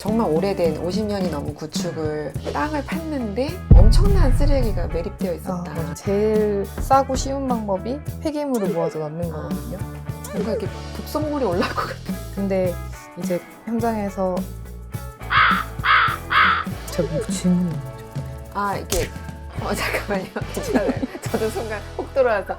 정말 오래된 50년이 넘은 구축을 땅을 팠는데 엄청난 쓰레기가 매립되어 있었다. 제일 싸고 쉬운 방법이 폐기물을 모아서 넣는 거거든요. 뭔가 이렇게 독성물이 올라올 것 같아. 근데 이제 현장에서 제가 뭐 질문이 아, 이게 잠깐만요. 괜찮아요. 저도 순간 혹 들어와서.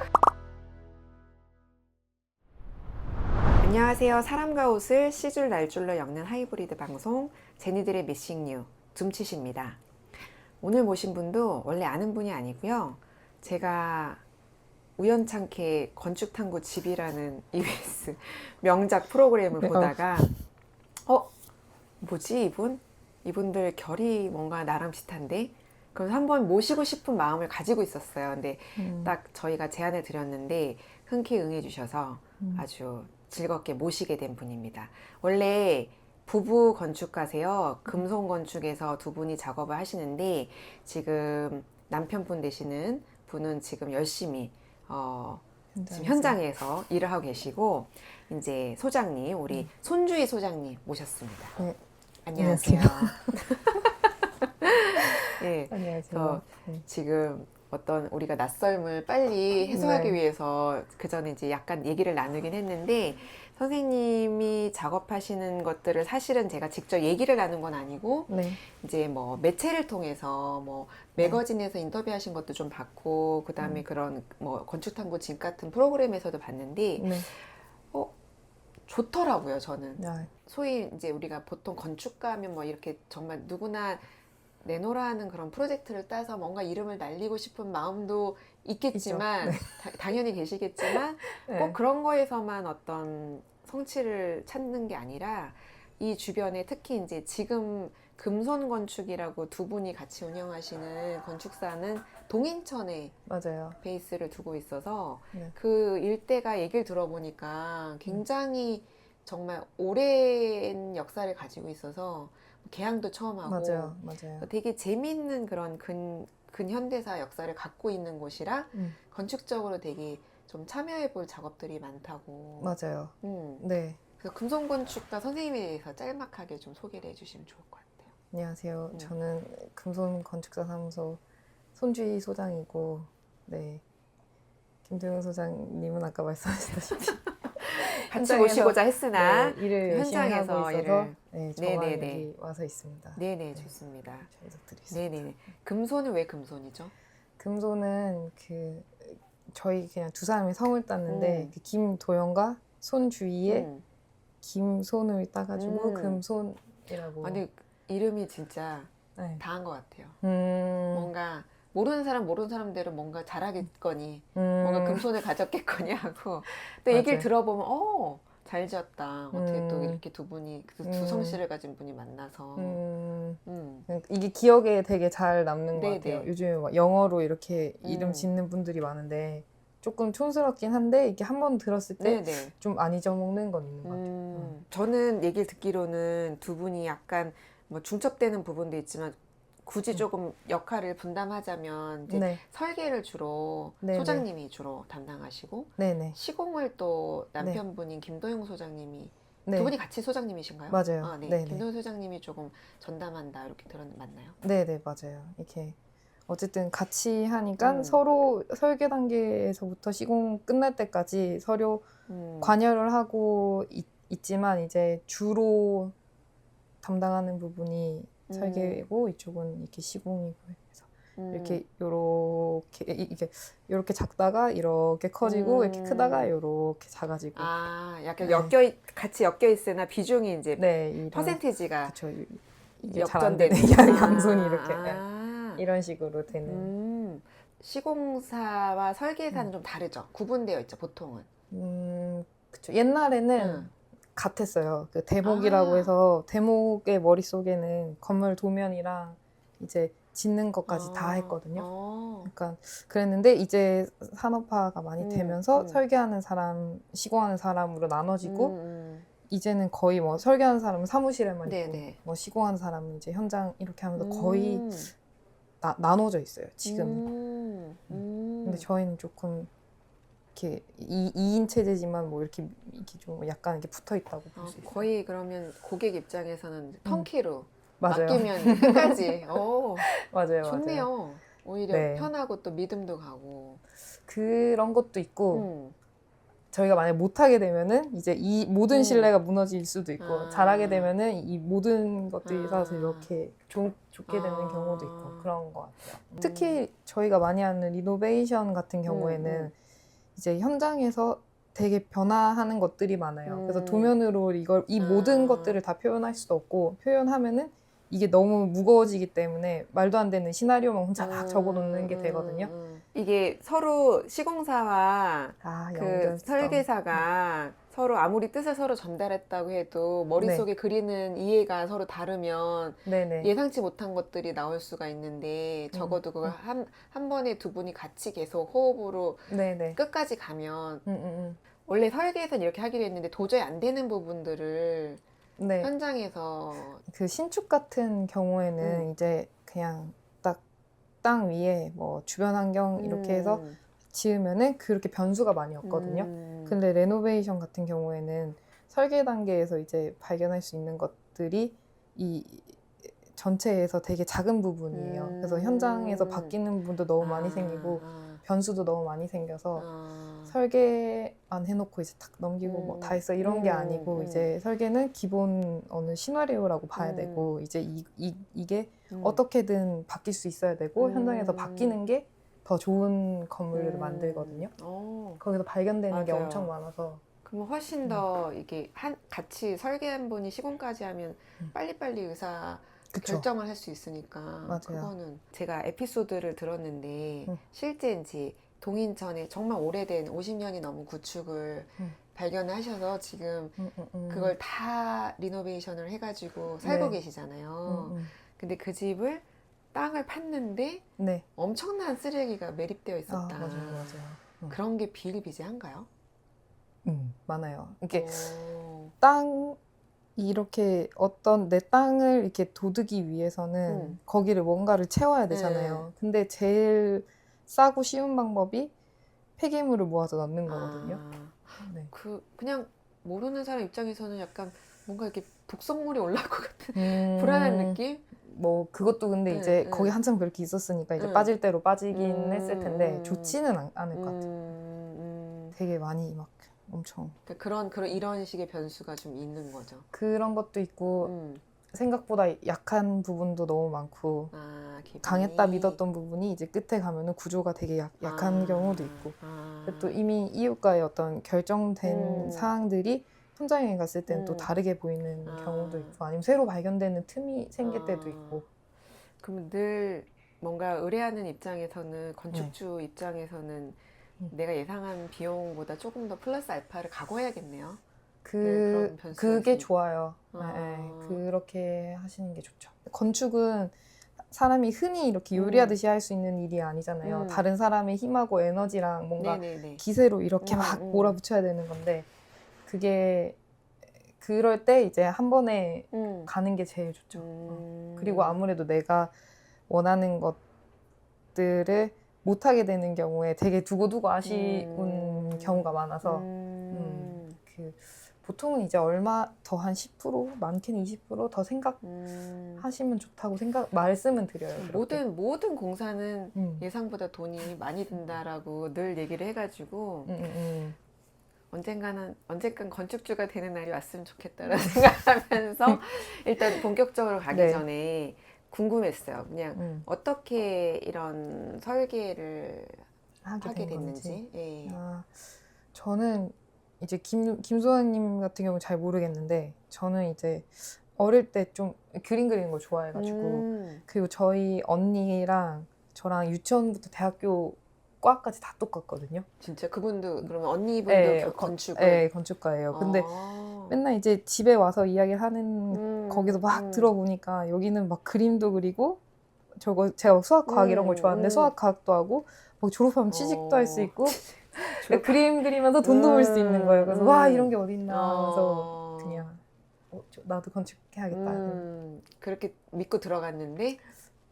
안녕하세요. 사람과 옷을 C줄 날줄로 엮는 하이브리드 방송 제니들의 미싱뉴 둠칫입니다. 오늘 모신 분도 원래 아는 분이 아니고요. 제가 우연찮게 건축탐구 집이라는 EBS 명작 프로그램을 보다가 뭐지 이분들 결이 뭔가 나랑 비슷한데? 그래서 한번 모시고 싶은 마음을 가지고 있었어요. 근데 딱 저희가 제안을 드렸는데 흔쾌히 응해주셔서 아주 즐겁게 모시게 된 분입니다. 원래 부부 건축가세요. 금손 건축에서 두 분이 작업을 하시는데 지금 남편분 되시는 분은 지금 열심히 지금 현장에서 일을 하고 계시고, 이제 소장님, 우리 손주희 소장님 모셨습니다. 네. 안녕하세요. 네, 안녕하세요. 지금 어떤 우리가 낯설음을 빨리 해소하기 위해서 그 전에 이제 약간 얘기를 나누긴 했는데, 선생님이 작업하시는 것들을 사실은 제가 직접 얘기를 나눈 건 아니고 이제 뭐 매체를 통해서 뭐 매거진에서 인터뷰하신 것도 좀 봤고, 그 다음에 그런 뭐 건축탐구 집 같은 프로그램에서도 봤는데 좋더라고요. 저는 소위 이제 우리가 보통 건축가 하면 뭐 이렇게 정말 누구나 내놓으라는 그런 프로젝트를 따서 뭔가 이름을 날리고 싶은 마음도 있겠지만 당연히 계시겠지만 꼭 그런 거에서만 어떤 성취를 찾는 게 아니라 이 주변에 특히 이제 지금 금손 건축이라고 두 분이 같이 운영하시는 건축사는 동인천에 맞아요. 베이스를 두고 있어서 그 일대가 얘기를 들어보니까 굉장히 정말 오랜 역사를 가지고 있어서 개항도 처음 하고 맞아요. 되게 재미있는 그런 근현대사 역사를 갖고 있는 곳이라 건축적으로 되게 좀 참여해 볼 작업들이 많다고. 맞아요. 네. 그래서 금손 건축가 선생님에 대해서 짤막하게 좀 소개를 해주시면 좋을 것 같아요. 안녕하세요. 저는 금손 건축사 사무소 손주희 소장이고, 김도영 소장님은 아까 말씀하셨다시피 같이 모시고자 했으나 일을 현장에서 하고 있어서 저만 여기 와서 있습니다. 네네, 좋습니다. 잘 부탁드리겠습니다. 네네. 금손은 왜 금손이죠? 금손은 저희 그냥 두 사람이 성을 땄는데 김도영과 손주희의 김손을 따가지고 금손이라고. 아니, 이름이 진짜 다 한 것 같아요. 뭔가 모르는 사람대로 뭔가 잘하겠거니 뭔가 금손을 가졌겠거니 하고 또 얘기를 들어보면 잘 지었다. 어떻게 또 이렇게 두 분이 두 성씨를 가진 분이 만나서 이게 기억에 되게 잘 남는 것 네네. 같아요. 요즘에 막 영어로 이렇게 이름 짓는 분들이 많은데 조금 촌스럽긴 한데 이게 한 번 들었을 때 좀 안 잊어먹는 건 있는 것 같아요. 저는 얘기를 듣기로는 두 분이 약간 뭐 중첩되는 부분도 있지만 굳이 조금 역할을 분담하자면 이제 설계를 주로 소장님이 주로 담당하시고 시공을 또 남편분인 김도영 소장님이 두 분이 같이 소장님이신가요? 맞아요. 김도영 소장님이 조금 전담한다 이렇게 맞나요? 네네, 맞아요. 이렇게 어쨌든 같이 하니까 서로 설계 단계에서부터 시공 끝날 때까지 서로 관여를 하고 있지만 이제 주로 담당하는 부분이 설계고 이쪽은 이렇게 시공이고 해서 이렇게 작다가 이렇게 커지고 이렇게 크다가 이렇게 작아지고. 약간 같이 엮여 있으나 비중이 이제 퍼센티지가 역전되는 양손이 이렇게 이런 식으로 되는. 시공사와 설계사는 좀 다르죠? 구분되어 있죠, 보통은. 그쵸. 옛날에는 같았어요. 그 대목이라고 해서 대목의 머릿속에는 건물 도면이랑 이제 짓는 것까지 다 했거든요. 그러니까 그랬는데 이제 산업화가 많이 되면서 설계하는 사람, 시공하는 사람으로 나눠지고 이제는 거의 뭐 설계하는 사람은 사무실에만 있고 뭐 시공하는 사람은 이제 현장 이렇게 하면서 거의 나눠져 있어요, 지금은. 근데 저희는 조금 이렇게 2인 체제지만 뭐 이렇게 좀 약간 이렇게 붙어 있다고 볼 수 있어요. 거의 그러면 고객 입장에서는 턴키로 맞아요. 맡기면 끝까지. 맞아요. 좋네요. 오히려 네. 편하고 또 믿음도 가고. 그런 것도 있고 음. 저희가 만약 못하게 되면은 이제 이 모든 신뢰가 무너질 수도 있고 잘하게 되면은 이 모든 것들이 사서 이렇게 좋게 되는 경우도 있고 그런 것 같아요. 특히 저희가 많이 하는 리노베이션 같은 경우에는 이제 현장에서 되게 변화하는 것들이 많아요. 그래서 도면으로 이 모든 것들을 다 표현할 수도 없고 표현하면은 이게 너무 무거워지기 때문에 말도 안 되는 시나리오만 혼자 막 적어놓는 게 되거든요. 이게 서로 시공사와 그 연결성. 설계사가 서로 아무리 뜻을 서로 전달했다고 해도 머릿속에 그리는 이해가 서로 다르면 네네. 예상치 못한 것들이 나올 수가 있는데 적어도 그걸 한 번에 두 분이 같이 계속 호흡으로 네네. 끝까지 가면 원래 설계에서는 이렇게 하기로 했는데 도저히 안 되는 부분들을 네. 현장에서 그 신축 같은 경우에는 이제 그냥 딱 땅 위에 뭐 주변 환경 이렇게 해서 지으면은 그렇게 변수가 많이 없거든요. 근데 레노베이션 같은 경우에는 설계 단계에서 이제 발견할 수 있는 것들이 이 전체에서 되게 작은 부분이에요. 그래서 현장에서 바뀌는 부분도 너무 많이 생기고 변수도 너무 많이 생겨서 설계만 해놓고 이제 딱 넘기고 뭐 다 했어 이런 게 아니고 이제 설계는 기본 어느 시나리오라고 봐야 되고 이제 이게 어떻게든 바뀔 수 있어야 되고 현장에서 바뀌는 게 더 좋은 건물을 만들거든요. 거기서 발견되는 게 맞아요. 엄청 많아서 그러면 훨씬 더 이게 같이 설계 한 분이 시공까지 하면 빨리빨리 그쵸. 결정을 할 수 있으니까. 맞아요. 그거는 제가 에피소드를 들었는데 실제인지 동인천에 정말 오래된 50년이 넘은 구축을 발견을 하셔서 지금 그걸 다 리노베이션을 해가지고 살고 네. 계시잖아요. 근데 그 집을 땅을 팠는데 네. 엄청난 쓰레기가 매립되어 있었다. 맞아요. 그런 게 비일비재한가요? 많아요. 이게 땅 이렇게 어떤 내 땅을 이렇게 돋우기 위해서는 거기를 뭔가를 채워야 되잖아요. 근데 제일 싸고 쉬운 방법이 폐기물을 모아서 넣는 거거든요. 네. 그냥 모르는 사람 입장에서는 약간 뭔가 이렇게 독성물이 올라올 것 같은 불안한 느낌? 뭐 그것도 근데 이제 거기 한참 그렇게 있었으니까 이제 빠질 대로 빠지긴 했을 텐데 좋지는 않을 것 같아요. 되게 많이 막 엄청 그러니까 이런 식의 변수가 좀 있는 거죠. 그런 것도 있고 생각보다 약한 부분도 너무 많고 강했다 믿었던 부분이 이제 끝에 가면은 구조가 되게 약한 경우도 있고 또 이미 이웃과의 어떤 결정된 사항들이 현장에 갔을 때는 또 다르게 보이는 경우도 있고 아니면 새로 발견되는 틈이 생길 때도 있고. 그럼 늘 뭔가 의뢰하는 입장에서는 건축주 입장에서는 내가 예상한 비용보다 조금 더 플러스 알파를 각오해야겠네요. 그게 좋아요. 네, 그렇게 하시는 게 좋죠. 건축은 사람이 흔히 이렇게 요리하듯이 할 수 있는 일이 아니잖아요. 다른 사람의 힘하고 에너지랑 뭔가 기세로 이렇게 막 몰아붙여야 되는 건데 그게 그럴 때 이제 한 번에 가는 게 제일 좋죠. 그리고 아무래도 내가 원하는 것들을 못하게 되는 경우에 되게 두고두고 아쉬운 경우가 많아서 보통은 이제 얼마 더 한 10% 많게는 20% 더 생각하시면 좋다고 말씀은 드려요. 모든 공사는 예상보다 돈이 많이 든다라고 늘 얘기를 해가지고 언젠간 건축주가 되는 날이 왔으면 좋겠다라는 생각하면서 일단 본격적으로 가기 전에 궁금했어요. 그냥 어떻게 이런 설계를 하게 됐는지. 저는 이제 김소아님 같은 경우는 잘 모르겠는데 저는 이제 어릴 때 좀 그림 그리는 걸 좋아해가지고 그리고 저희 언니랑 저랑 유치원부터 대학교 과까지 다 똑같거든요. 진짜 그분도 그러면 언니분도 건축을? 네, 건축가예요. 근데 맨날 이제 집에 와서 이야기를 하는 거기서 막 들어보니까 여기는 막 그림도 그리고 제가 수학 과학 이런 걸 좋아하는데 수학 과학도 하고 막 졸업하면 취직도 할 수 있고 그림 그리면서 돈도 벌 수 있는 거예요. 그래서 와 이런 게 어딨나 하면서 그냥 나도 건축해야겠다. 그렇게 믿고 들어갔는데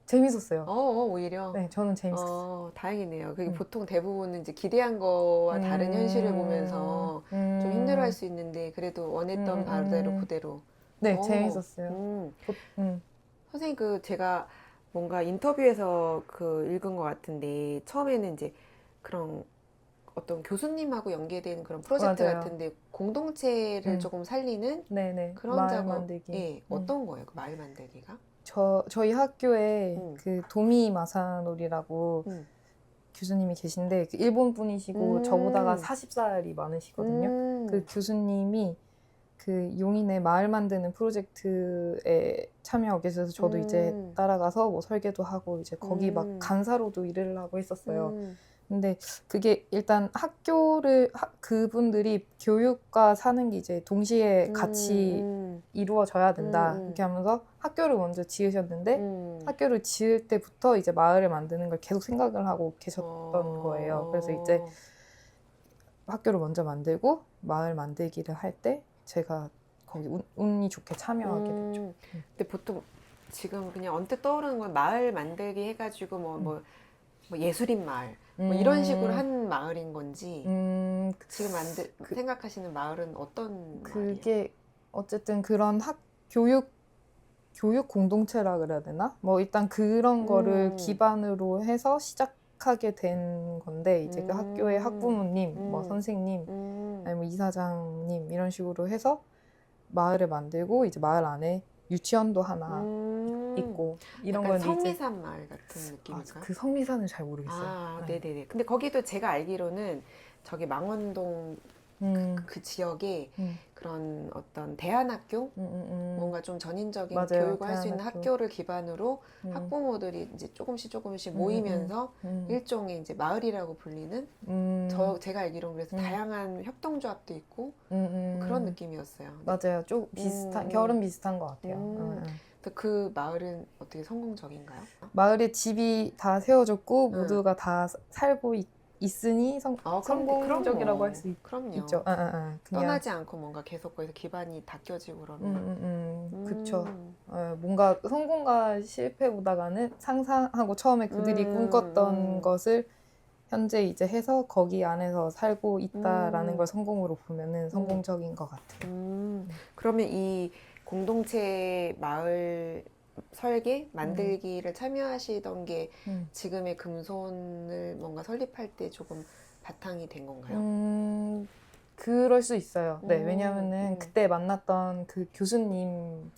재밌었어요. 오히려. 네, 저는 재밌었어요. 다행이네요. 그게 음. 보통 대부분은 이제 기대한 거와 다른 현실을 보면서 좀 힘들어할 수 있는데 그래도 원했던 바대로 그대로. 네, 재밌었어요. 선생님 제가 뭔가 인터뷰에서 읽은 것 같은데 처음에는 이제 그런 어떤 교수님하고 연계된 그런 프로젝트 맞아요. 같은데 공동체를 조금 살리는 네네. 그런 마을 작업. 만들기. 예, 어떤 거예요? 그 마을 만들기가? 저희 학교에 음. 그 도미 마사노리라고 교수님이 계신데 그 일본 분이시고 저보다가 40살이 많으시거든요. 그 교수님이 그 용인의 마을 만드는 프로젝트에 참여하고 계셔서 저도 이제 따라가서 뭐 설계도 하고 이제 거기 막 간사로도 일을 하고 했었어요. 근데 그게 일단 그분들이 교육과 사는 게 이제 동시에 같이 이루어져야 된다. 이렇게 하면서 학교를 먼저 지으셨는데 학교를 지을 때부터 이제 마을을 만드는 걸 계속 생각을 하고 계셨던 거예요. 그래서 이제 학교를 먼저 만들고 마을 만들기를 할 때 제가 거기 운이 좋게 참여하게 됐죠. 근데 보통 지금 그냥 언뜻 떠오르는 건 마을 만들기 해가지고 뭐 예술인 마을 뭐 이런 식으로 한 마을인 건지 지금 생각하시는 마을은 어떤 마을이에요? 그게 어쨌든 그런 교육 공동체라 그래야 되나? 뭐 일단 그런 거를 기반으로 해서 시작하게 된 건데 이제 그 학교의 학부모님, 뭐 선생님, 아니면 이사장님 이런 식으로 해서 마을을 만들고 이제 마을 안에 유치원도 하나 있고 이런 약간 건 성미산 마을 같은 느낌일까? 그 성미산은 잘 모르겠어요. 네네네. 근데 거기도 제가 알기로는 저기 망원동 그 지역에 그런 어떤 대안학교 뭔가 좀 전인적인 맞아요. 교육을 할 수 있는 대안학교. 학교를 기반으로 학부모들이 이제 조금씩 모이면서 일종의 이제 마을이라고 불리는 제가 알기로는 그래서 다양한 협동조합도 있고 그런 느낌이었어요. 맞아요. 좀 비슷한 결은 비슷한 것 같아요. 그 마을은 어떻게 성공적인가요? 마을에 집이 다 세워졌고 모두가 다 살고 있으니 성공적이라고 할 수 있죠. 그냥 떠나지 않고 뭔가 계속 거기서 기반이 닦여지고 그러면. 그쵸. 뭔가 성공과 실패보다가는 상상하고 처음에 그들이 꿈꿨던 것을 현재 이제 해서 거기 안에서 살고 있다라는 걸 성공으로 보면은 성공적인 것 같아요. 그러면 이 공동체 마을 설계 만들기를 참여하시던 게 지금의 금손을 뭔가 설립할 때 조금 바탕이 된 건가요? 그럴 수 있어요. 네, 왜냐하면은 그때 만났던 그 교수님이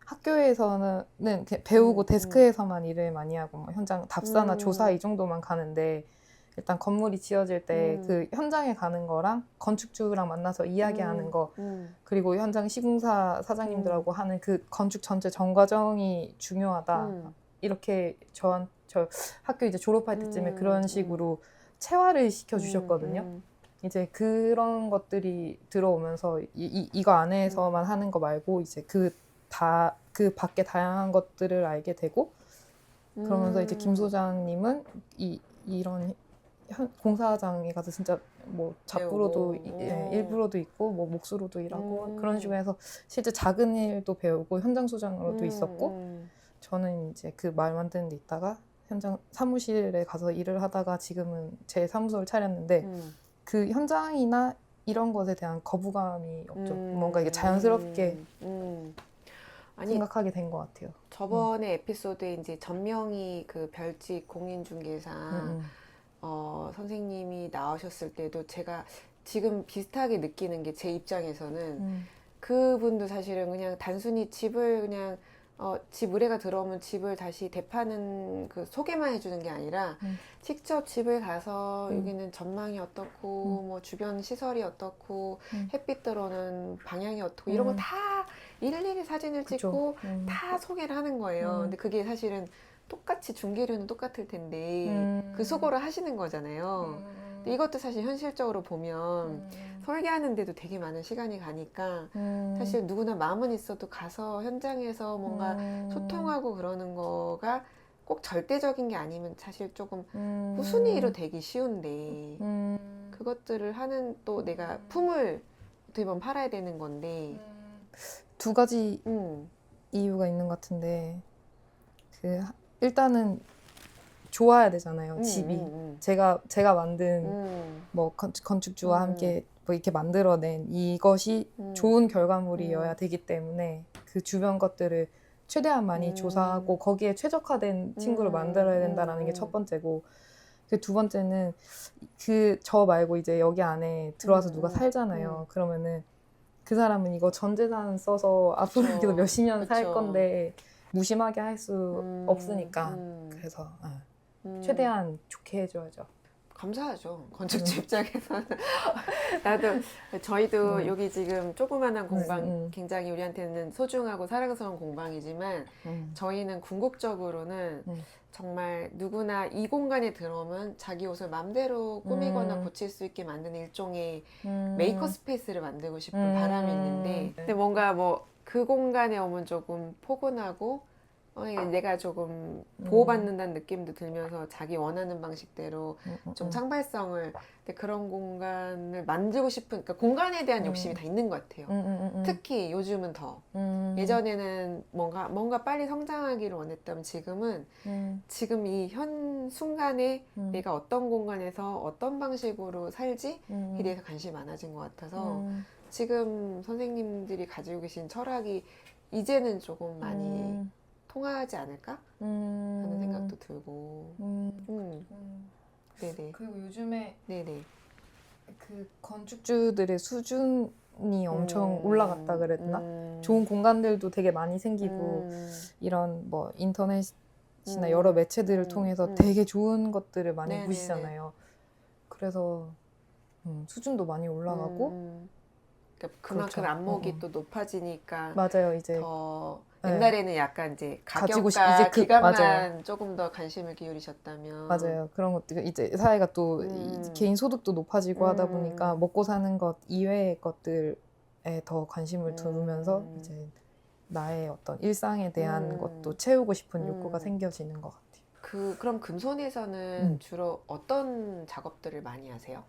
학교에서는 그냥 배우고 데스크에서만 일을 많이 하고 뭐 현장 답사나 조사 이 정도만 가는데 일단 건물이 지어질 때 그 현장에 가는 거랑 건축주랑 만나서 이야기하는 거 그리고 현장 시공사 사장님들하고 하는 그 건축 전체 전 과정이 중요하다. 이렇게 저 학교 이제 졸업할 때쯤에 그런 식으로 체화를 시켜주셨거든요. 이제 그런 것들이 들어오면서 이거 안에서만 하는 거 말고 이제 그 밖에 다양한 것들을 알게 되고 그러면서 이제 김 소장님은 이런 공사장에 가서 진짜 뭐 잡부로도 일부러도 있고 뭐 몫으로도 일하고 그런 식으로 해서 실제 작은 일도 배우고 현장 소장으로도 있었고 저는 이제 그 마을 만드는 데 있다가 현장 사무실에 가서 일을 하다가 지금은 제 사무소를 차렸는데 그 현장이나 이런 것에 대한 거부감이 없죠. 뭔가 이게 자연스럽게 생각하게 된 것 같아요. 저번에 에피소드에 이제 전명희 그 별직 공인중개사 선생님이 나오셨을 때도 제가 지금 비슷하게 느끼는 게 제 입장에서는 그분도 사실은 그냥 단순히 집을 그냥 집 의뢰가 들어오면 집을 다시 대파는 그 소개만 해주는 게 아니라 직접 집을 가서 여기는 전망이 어떻고 뭐 주변 시설이 어떻고 햇빛 들어오는 방향이 어떻고 이런 거 다 일일이 사진을 찍고 다 소개를 하는 거예요. 근데 그게 사실은 똑같이 중개료는 똑같을 텐데 그 수고를 하시는 거잖아요. 근데 이것도 사실 현실적으로 보면 설계하는데도 되게 많은 시간이 가니까 사실 누구나 마음은 있어도 가서 현장에서 뭔가 소통하고 그러는 거가 꼭 절대적인 게 아니면 사실 조금 후순위로 되기 쉬운데 그것들을 하는 또 내가 품을 어떻게 보면 팔아야 되는 건데 두 가지 이유가 있는 것 같은데 일단은 좋아야 되잖아요. 집이. 제가 만든 뭐 건축주와 함께 뭐 이렇게 만들어낸 이것이 좋은 결과물이어야 되기 때문에 그 주변 것들을 최대한 많이 조사하고 거기에 최적화된 친구를 만들어야 된다라는 게 첫 번째고, 그 두 번째는 저 말고 이제 여기 안에 들어와서 누가 살잖아요. 그러면은 그 사람은 이거 전 재산 써서 앞으로 그쵸. 계속 몇십 년 살 그쵸. 건데 무심하게 할 수 없으니까. 그래서 최대한 좋게 해줘야죠. 감사하죠. 건축주 입장에서는. 나도, 저희도 여기 지금 조그만한 공방, 굉장히 우리한테는 소중하고 사랑스러운 공방이지만, 저희는 궁극적으로는 정말 누구나 이 공간에 들어오면 자기 옷을 맘대로 꾸미거나 고칠 수 있게 만드는 일종의 메이커 스페이스를 만들고 싶은 바람이 있는데, 근데 뭔가 뭐 그 공간에 오면 조금 포근하고, 내가 조금 보호받는다는 느낌도 들면서 자기 원하는 방식대로 좀 창발성을, 근데 그런 공간을 만들고 싶은, 그러니까 공간에 대한 욕심이 다 있는 것 같아요. 특히 요즘은 더. 예전에는 뭔가 빨리 성장하기를 원했다면 지금은 지금 이 현 순간에 내가 어떤 공간에서 어떤 방식으로 살지에 대해서 관심이 많아진 것 같아서 지금 선생님들이 가지고 계신 철학이 이제는 조금 많이 통하지 않을까 하는 생각도 들고. 네네. 그리고 요즘에 네네. 그 건축주들의 수준이 엄청 올라갔다 그랬나? 좋은 공간들도 되게 많이 생기고 이런 뭐 인터넷이나 여러 매체들을 통해서 되게 좋은 것들을 많이 네네네. 보시잖아요. 그래서 수준도 많이 올라가고 그러니까 그만큼 그렇죠. 안목이 또 높아지니까 맞아요. 이제 더 네. 옛날에는 약간 이제 가지고 가격과 이제 기간만 맞아요. 조금 더 관심을 기울이셨다면 맞아요. 그런 것도 이제 사회가 또 개인 소득도 높아지고 하다 보니까 먹고 사는 것 이외의 것들에 더 관심을 두면서 이제 나의 어떤 일상에 대한 것도 채우고 싶은 욕구가 생겨지는 것 같아요. 그럼 금손에서는 주로 어떤 작업들을 많이 하세요?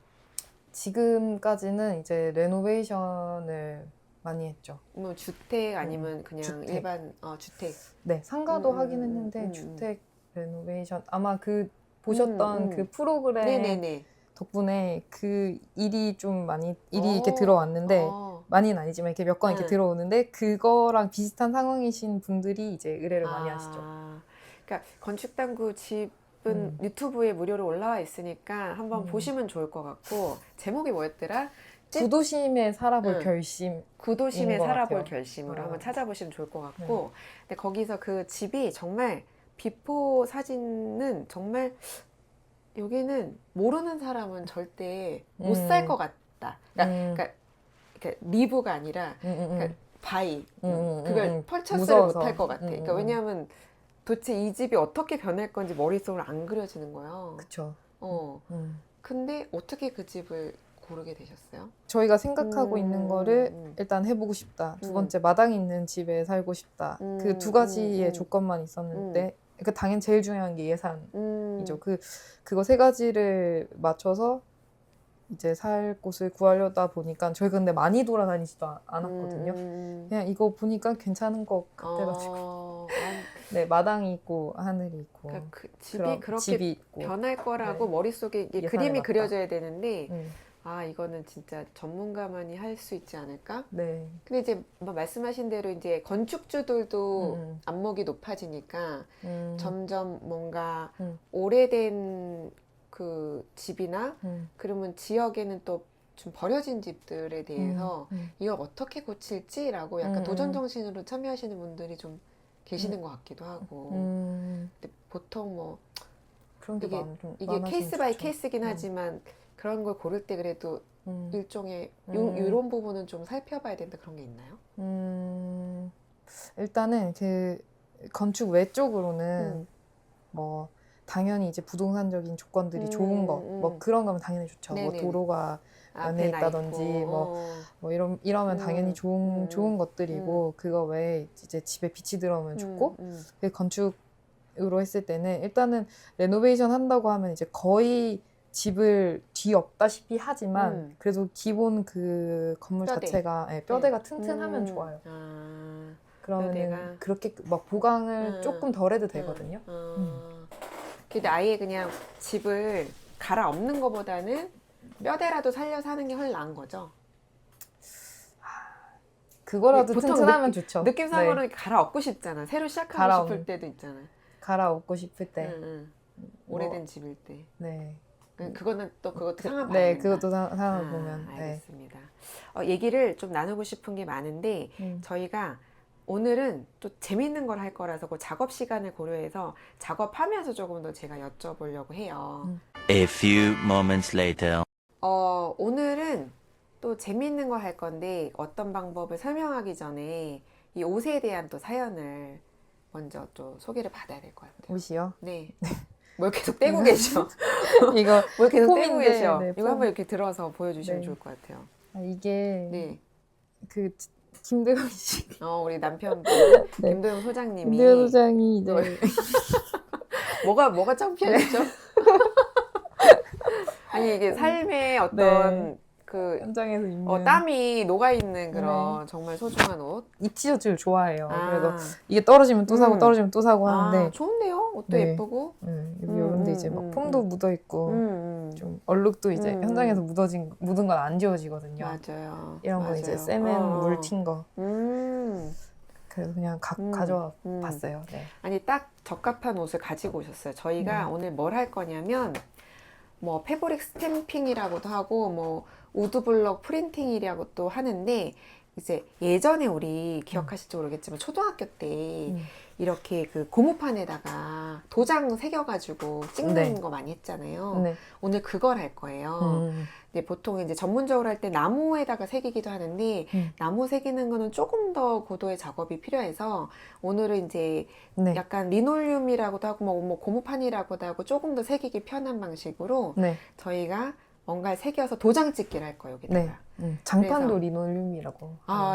지금까지는 이제 레노베이션을 많이 했죠. 뭐 주택 아니면 그냥 주택. 일반 주택. 네, 상가도 하긴 했는데 주택 레노베이션 아마 그 보셨던 그 프로그램 네네네. 덕분에 그 일이 이렇게 들어왔는데 많이는 아니지만 이렇게 몇 건 이렇게 들어오는데 그거랑 비슷한 상황이신 분들이 이제 의뢰를 많이 하시죠. 그러니까 건축당구 집은 유튜브에 무료로 올라와 있으니까 한번 보시면 좋을 것 같고, 제목이 뭐였더라? 구도심에 살아볼 결심. 구도심에 것 살아볼 같아요. 결심으로 한번 찾아보시면 좋을 것 같고, 근데 거기서 그 집이 정말 비포 사진은 정말 여기는 모르는 사람은 절대 못 살 것 같다. 그러니까 리브가 아니라 그러니까 바이 그걸 펄처스를 무서워서. 못할 것 같아. 그러니까 왜냐하면 도대체 이 집이 어떻게 변할 건지 머릿속으로 안 그려지는 거예요. 그쵸. 근데 어떻게 그 집을 고르게 되셨어요? 저희가 생각하고 있는 거를 일단 해보고 싶다. 두 번째, 마당이 있는 집에 살고 싶다. 그 두 가지의 조건만 있었는데, 그 당연 제일 중요한 게 예산이죠. 그거 세 가지를 맞춰서 이제 살 곳을 구하려다 보니까 저희 근데 많이 돌아다니지도 않았거든요. 그냥 이거 보니까 괜찮은 것 같아가지고. 네, 마당이 있고 하늘이 있고. 그러니까 집이 그렇게 집이 있고. 변할 거라고 머릿속에 이게 그림이 맞다. 그려져야 되는데 이거는 진짜 전문가만이 할 수 있지 않을까? 네. 근데 이제 뭐 말씀하신 대로 이제 건축주들도 안목이 높아지니까 점점 뭔가 오래된 그 집이나 그러면 지역에는 또 좀 버려진 집들에 대해서 이걸 어떻게 고칠지라고 약간 도전 정신으로 참여하시는 분들이 좀 계시는 것 같기도 하고. 근데 보통 뭐 그런 게 이게 케이스 바이 케이스긴 하지만 그런 걸 고를 때 그래도 일종의 이런 부분은 좀 살펴봐야 된다 그런 게 있나요? 일단은 그 건축 외적으로는 뭐 당연히 이제 부동산적인 조건들이 좋은 거, 뭐 그런 거면 당연히 좋죠. 뭐 도로가 면에 있다든지 뭐 이러면 당연히 좋은 것들이고, 그거 외에 이제 집에 빛이 들어오면 좋고, 그 건축으로 했을 때는 일단은 레노베이션 한다고 하면 이제 거의 집을 뒤엎다시피 하지만 그래도 기본 그 건물 뼈대. 자체가 뼈대가 튼튼하면 좋아요. 그러면 내가 그렇게 막 보강을 조금 덜 해도 되거든요. 근데 아예 그냥 집을 갈아엎는 것보다는 뼈대라도 살려서 하는 게 훨씬 나은 거죠. 그거라도 보통 튼튼하면 좋죠. 느낌상으로는 갈아엎고 싶잖아. 새로 시작하고 싶을 때도 있잖아. 갈아엎고 싶을 때. 오래된 집일 때. 네. 그거는 또 그것도 상황 봐야 네, 된다. 그것도 상황 보면. 알겠습니다. 얘기를 좀 나누고 싶은 게 많은데 저희가 오늘은 또 재밌는 걸 할 거라서 그 작업 시간을 고려해서 작업하면서 조금 더 제가 여쭤보려고 해요. A few moments later. 오늘은 또 재밌는 걸 할 건데 어떤 방법을 설명하기 전에 이 옷에 대한 또 사연을 먼저 또 소개를 받아야 될 것 같아요. 옷이요? 네. 뭘 계속 떼고 계셔? 이거 뭘 계속 떼고 폼인데, 계셔? 네, 이거 폼. 한번 이렇게 들어서 보여주시면 네. 좋을 것 같아요. 이게 네. 그 김대훈 씨. 우리 남편 네. 김도영 소장님이 김대훈 소장이 이제 뭐가 창피하시죠? 아니 이게 삶의 어떤 그 현장에서 입는 땀이 녹아 있는 그런 정말 소중한 옷. 이 티셔츠를 좋아해요. 그래서 이게 떨어지면 또 사고 떨어지면 또 사고 하는데 좋은데요? 옷도 네. 예쁘고. 여기 이런데 이제 막 폼도 묻어 있고 좀 얼룩도 이제 현장에서 묻은 건 안 지워지거든요. 맞아요. 이런 건 이제 세멘 물 튄 거. 그래서 그냥 가져와 봤어요. 네. 아니 딱 적합한 옷을 가지고 오셨어요. 저희가 오늘 뭘 할 거냐면 뭐 패브릭 스탬핑이라고도 하고 뭐 우드블럭 프린팅이라고 또 하는데 이제 예전에 우리 기억하실지 모르겠지만 초등학교 때 이렇게 그 고무판에다가 도장 새겨가지고 찍는 네. 거 많이 했잖아요. 네. 오늘 그걸 할 거예요. 근데 보통 이제 전문적으로 할 때 나무에다가 새기기도 하는데 나무 새기는 거는 조금 더 고도의 작업이 필요해서 오늘은 이제 네. 약간 리놀륨이라고도 하고 뭐 고무판이라고도 하고 조금 더 새기기 편한 방식으로 네. 저희가 뭔가를 새겨서 도장 찍기를 할 거예요, 여기다가. 네. 장판도 그래서- 리놀륨이라고.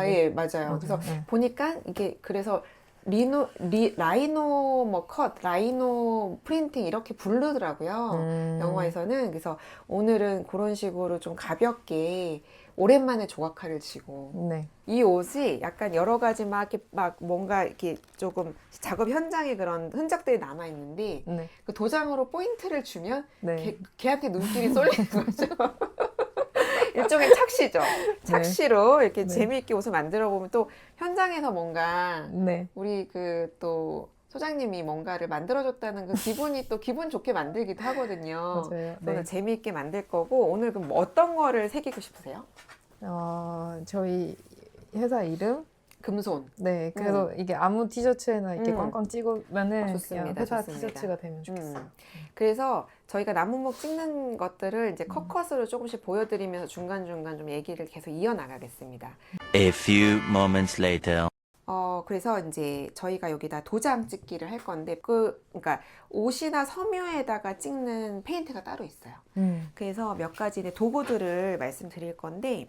예, 맞아요. 그래서 네. 보니까 이게 그래서 라이노 뭐 컷, 라이노 프린팅 이렇게 부르더라고요. 영화에서는. 그래서 오늘은 그런 식으로 좀 가볍게 오랜만에 조각칼을 치고 네. 이 옷이 약간 여러 가지 막 뭔가 이렇게 조금 작업 현장에 그런 흔적들이 남아 있는데 네. 그 도장으로 포인트를 주면 네. 걔한테 눈길이 쏠리는 거죠. 일종의 착시죠. 착시로 이렇게 네. 재미있게 옷을 만들어 보면 또 현장에서 뭔가 네. 우리 그 또 소장님이 뭔가를 만들어줬다는 그 기분이 또 기분 좋게 만들기도 하거든요. 맞아요. 그래서 네. 재미있게 만들 거고 오늘 그럼 어떤 거를 새기고 싶으세요? 저희 회사 이름? 금손. 네. 그래서 이게 아무 티셔츠에나 이렇게 음. 꽝꽝 찍으면은 좋습니다. 그냥 회사 좋습니다. 티셔츠가 되면 좋겠어요. 그래서 저희가 나무목 찍는 것들을 이제 컷컷으로 조금씩 보여드리면서 중간중간 좀 얘기를 계속 이어나가겠습니다. A few moments later. 그래서 이제 저희가 여기다 도장 찍기를 할 건데 그러니까 옷이나 섬유에다가 찍는 페인트가 따로 있어요. 그래서 몇 가지 도구들을 말씀드릴 건데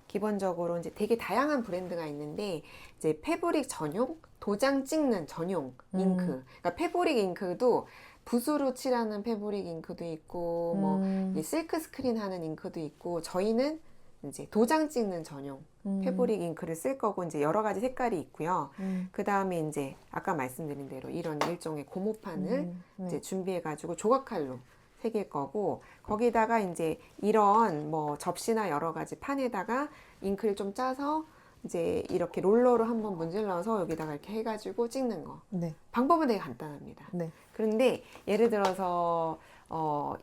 기본적으로 이제 되게 다양한 브랜드가 있는데 이제 패브릭 전용, 도장 찍는 전용 잉크. 그러니까 패브릭 잉크도 붓으로 칠하는 패브릭 잉크도 있고 뭐 이 실크 스크린 하는 잉크도 있고 저희는 이제 도장 찍는 전용 패브릭 잉크를 쓸 거고 이제 여러 가지 색깔이 있고요. 그 다음에 이제 아까 말씀드린 대로 이런 일종의 고무판을 이제 준비해가지고 조각칼로 새길 거고 거기다가 이제 이런 뭐 접시나 여러 가지 판에다가 잉크를 좀 짜서 이제 이렇게 롤러로 한번 문질러서 여기다가 이렇게 해가지고 찍는 거. 네. 방법은 되게 간단합니다. 네. 그런데 예를 들어서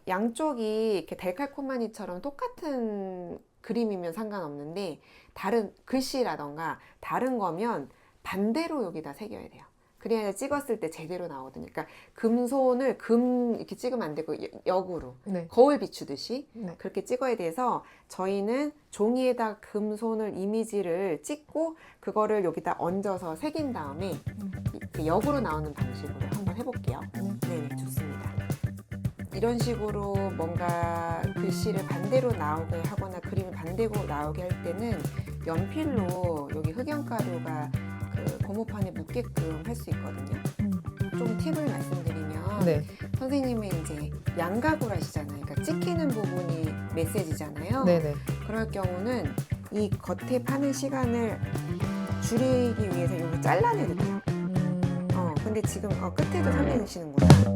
양쪽이 이렇게 데칼코마니처럼 똑같은 그림이면 상관없는데 다른 글씨라던가 다른 거면 반대로 여기다 새겨야 돼요. 그래야 찍었을 때 제대로 나오거든요. 그러니까 금손을 이렇게 찍으면 안 되고 역으로 네. 거울 비추듯이 네. 그렇게 찍어야 돼서 저희는 종이에다 금손을 이미지를 찍고 그거를 여기다 얹어서 새긴 다음에 그 역으로 나오는 방식으로 한번 해볼게요. 네, 좋습니다. 이런 식으로 뭔가 글씨를 반대로 나오게 하거나 그림을 반대로 나오게 할 때는 연필로 여기 흑연가루가 그 고무판에 묻게끔 할 수 있거든요. 좀 팁을 말씀드리면 네. 선생님은 이제 양각으로 하시잖아요. 그러니까 찍히는 부분이 메시지잖아요. 네네. 그럴 경우는 이 겉에 파는 시간을 줄이기 위해서 여기 잘라내도 돼요. 근데 지금 끝에도 3대 넣으시는구나.